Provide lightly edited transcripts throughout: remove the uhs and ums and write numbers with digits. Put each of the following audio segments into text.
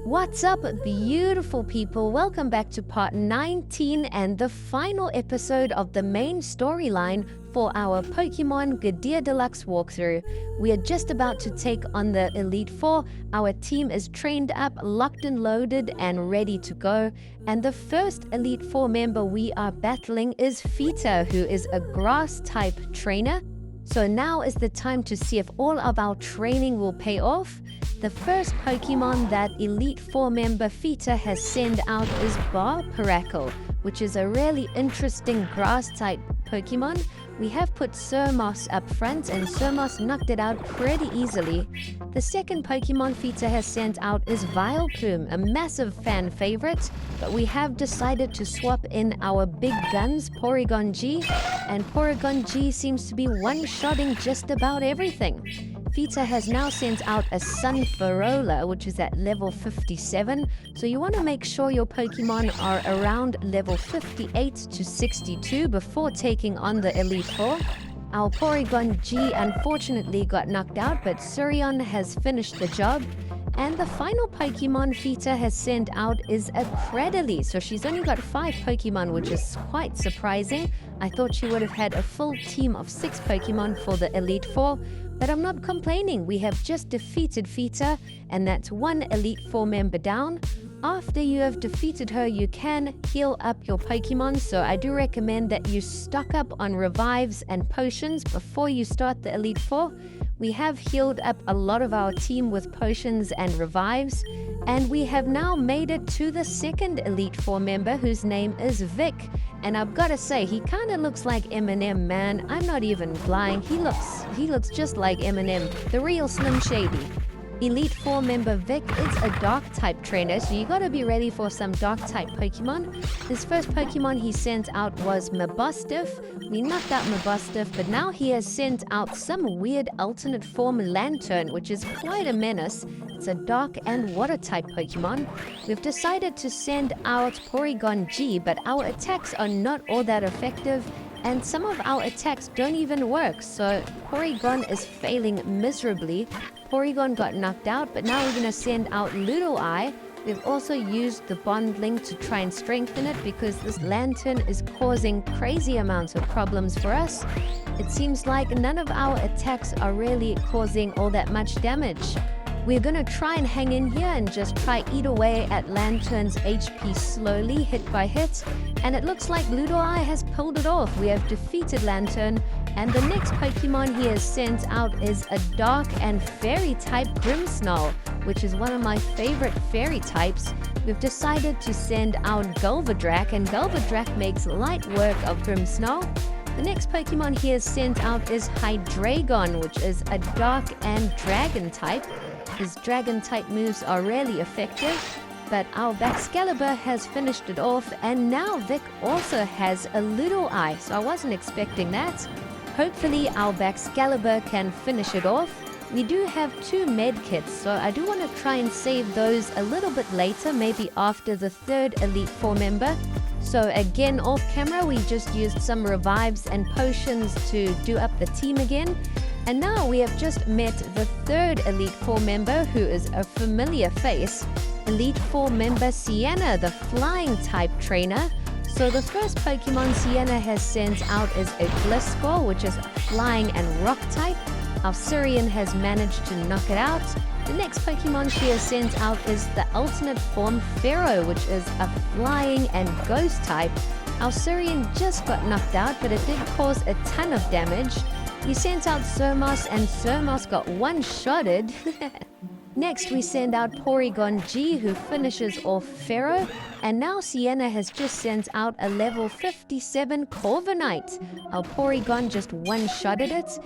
What's up, beautiful people? Welcome back to part 19 and the final episode of the main storyline for our Pokemon Gadir Deluxe walkthrough. We are just about to take on the Elite Four. Our team is trained up, locked and loaded, and ready to go. And the first Elite Four member we are battling is Fita, who is a grass-type trainer. So now is the time to see if all of our training will pay off. The first Pokemon that Elite Four member Fita has sent out is Barparacle, which is a really interesting grass-type Pokemon. We have put Surmoss up front, and Surmoss knocked it out pretty easily. The second Pokemon Fita has sent out is Vileplume, a massive fan favorite, but we have decided to swap in our big guns, Porygon G, and Porygon G seems to be one-shotting just about everything. Fita has now sent out a Sunferola, which is at level 57, so you want to make sure your Pokemon are around level 58 to 62 before taking on the Elite Four. Our Porygon G unfortunately got knocked out, but Surion has finished the job. And the final Pokemon Fita has sent out is a Cradily, so she's only got 5 Pokemon, which is quite surprising. I thought she would have had a full team of 6 Pokemon for the Elite Four, but I'm not complaining. We have just defeated Fita, and that's one Elite Four member down. After you have defeated her, you can heal up your Pokemon, so I do recommend that you stock up on revives and potions before you start the Elite Four. We have healed up a lot of our team with potions and revives, and we have now made it to the second Elite Four member, whose name is Vic. And I've got to say, he kind of looks like Eminem, man. I'm not even lying. He looks just like Eminem, the real Slim Shady. Elite Four member Vic is a Dark-type trainer, so you gotta be ready for some Dark-type Pokemon. His first Pokemon he sent out was Mabustiff. We knocked out Mabustiff, but now he has sent out some weird alternate form Lantern, which is quite a menace. It's a Dark and Water-type Pokemon. We've decided to send out Porygon G, but our attacks are not all that effective, and some of our attacks don't even work, so Porygon is failing miserably. Porygon got knocked out, but now we're going to send out Ludoi. We've also used the Bond Link to try and strengthen it because this Lantern is causing crazy amounts of problems for us. It seems like none of our attacks are really causing all that much damage. We're going to try and hang in here and just try eat away at Lantern's HP slowly, hit by hit. And it looks like Ludoi has pulled it off. We have defeated Lantern. And the next Pokemon he has sent out is a Dark and Fairy type Grimmsnarl, which is one of my favorite fairy types. We've decided to send out Galvadrak, and Galvadrak makes light work of Grimmsnarl. The next Pokemon he has sent out is Hydreigon, which is a Dark and Dragon type. His Dragon type moves are really effective, but our Baxcalibur has finished it off, and now Vic also has a Ludoi, so I wasn't expecting that. Hopefully our Baxcalibur can finish it off. We do have 2 med kits, so I do want to try and save those a little bit later, maybe after the third Elite Four member. So again, off camera, we just used some revives and potions to do up the team again. And now we have just met the third Elite Four member, who is a familiar face. Elite Four member Sienna, the flying type trainer. So the first Pokemon Sienna has sent out is a Gliscor, which is flying and rock type. Our Surion has managed to knock it out. The next Pokemon she has sent out is the alternate form Pharaoh, which is a flying and ghost type. Our Surion just got knocked out, but it did cause a ton of damage. We sent out Surmoss, and Surmoss got one-shotted. Next, we send out Porygon G, who finishes off Pharaoh. And now Sienna has just sent out a level 57 Corviknight. Our Porygon just one-shotted it.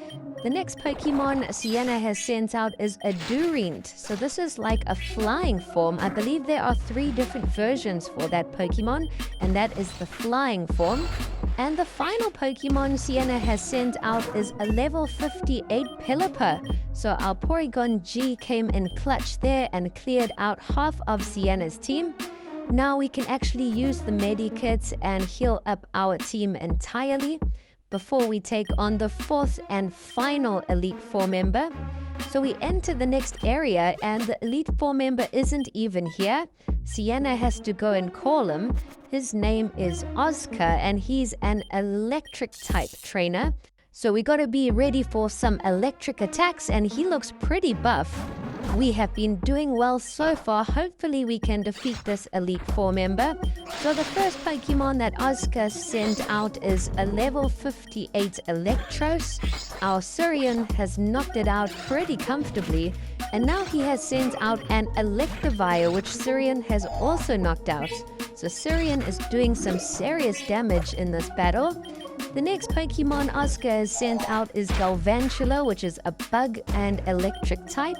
The next Pokemon Sienna has sent out is a Durant. So this is like a flying form. I believe there are 3 different versions for that Pokemon, and that is the flying form. And the final Pokemon Sienna has sent out is a level 58 Pelipper. So our Porygon G came in clutch there and cleared out half of Sienna's team. Now we can actually use the Medikits and heal up our team entirely. before we take on the fourth and final Elite Four member. So we enter the next area and the Elite Four member isn't even here. Sienna has to go and call him. His name is Oscar and he's an electric type trainer. So we gotta be ready for some electric attacks and he looks pretty buff. We have been doing well so far. Hopefully we can defeat this Elite Four member. So the first Pokemon that Oscar sent out is a level 58 Electros. Our Surian has knocked it out pretty comfortably. And now he has sent out an Electivire, which Surian has also knocked out. So Surian is doing some serious damage in this battle. The next Pokemon Oscar has sent out is Galvantula, which is a bug and electric type.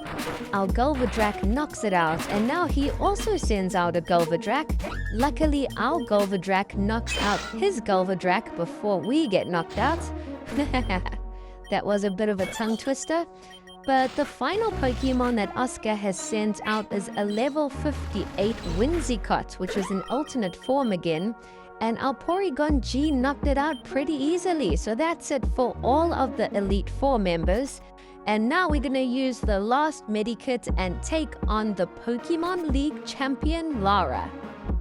Our Galvadrak knocks it out, and now he also sends out a Galvadrak. Luckily, our Galvadrak knocks out his Galvadrak before we get knocked out. That was a bit of a tongue twister. But the final Pokemon that Oscar has sent out is a level 58 Whimsicott, which is an alternate form again. And our Porygon G knocked it out pretty easily. So that's it for all of the Elite Four members. And now we're going to use the last Medikit and take on the Pokemon League champion, Lara.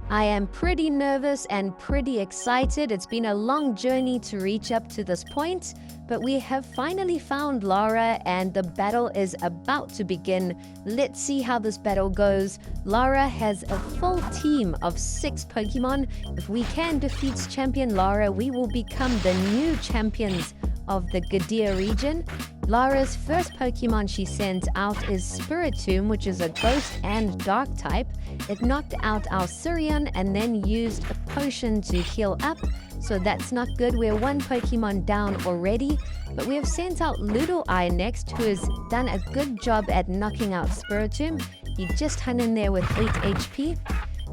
I am pretty nervous and pretty excited. It's been a long journey to reach up to this point, but we have finally found Lara and the battle is about to begin. Let's see how this battle goes. Lara has a full team of 6 Pokemon. If we can defeat champion Lara, we will become the new champions of the Gadir region. Lara's first Pokemon she sent out is Spiritomb, which is a ghost and dark type. It knocked out our Surian and then used a potion to heal up. So that's not good. We're 1 Pokemon down already. But we have sent out Ludoi next, who has done a good job at knocking out Spiritomb. He just hung in there with 8 HP.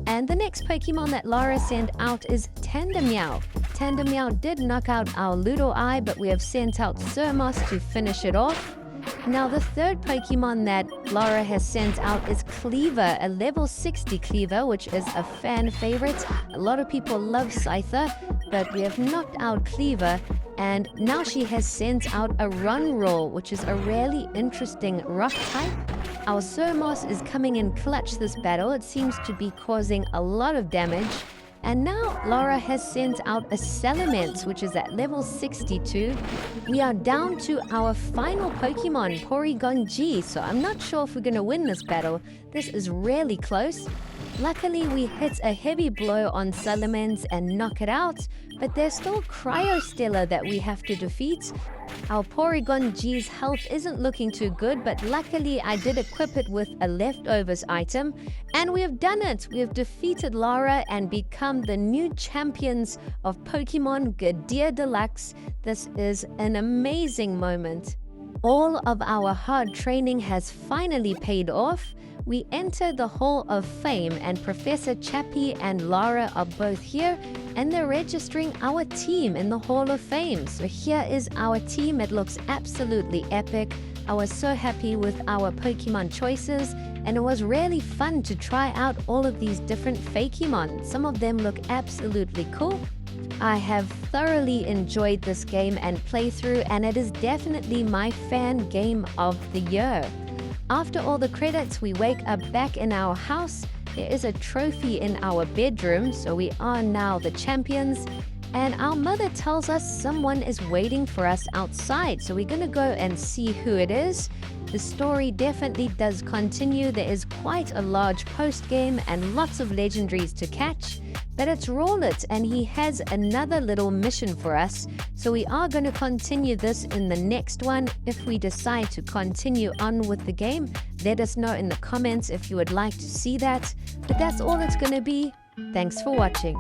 And the next Pokemon that Lara sent out is Tandemmeow. Tandemmeow did knock out our Ludoi, but we have sent out Surmos to finish it off. Now the third Pokemon that Lara has sent out is Cleaver, a level 60 Cleaver, which is a fan favorite. A lot of people love Scyther, but we have knocked out Cleaver. And now she has sent out a Runroll, which is a really interesting rock type. Our Surmos is coming in clutch this battle. It seems to be causing a lot of damage. And now Lara has sent out a Salamence, which is at level 62. We are down to our final Pokemon, Porygon G, so I'm not sure if we're going to win this battle. This is really close. Luckily, we hit a heavy blow on Salamence and knock it out, but there's still Cryostellar that we have to defeat. Our Porygon G's health isn't looking too good, but luckily I did equip it with a leftovers item. And we have done it! We have defeated Lara and become the new champions of Pokemon Gadir Deluxe. This is an amazing moment. All of our hard training has finally paid off. We enter the Hall of Fame and Professor Chappie and Lara are both here and they're registering our team in the Hall of Fame. So here is our team. It looks absolutely epic. I was so happy with our Pokemon choices and it was really fun to try out all of these different Fakemon. Some of them look absolutely cool. I have thoroughly enjoyed this game and playthrough and it is definitely my fan game of the year. After all the credits, we wake up back in our house. There is a trophy in our bedroom, so we are now the champions. And our mother tells us someone is waiting for us outside, so we're gonna go and see who it is. The story definitely does continue. There is quite a large post-game and lots of legendaries to catch. But it's Rowlet and he has another little mission for us. So we are going to continue this in the next one. If we decide to continue on with the game, let us know in the comments if you would like to see that. But that's all it's going to be. Thanks for watching.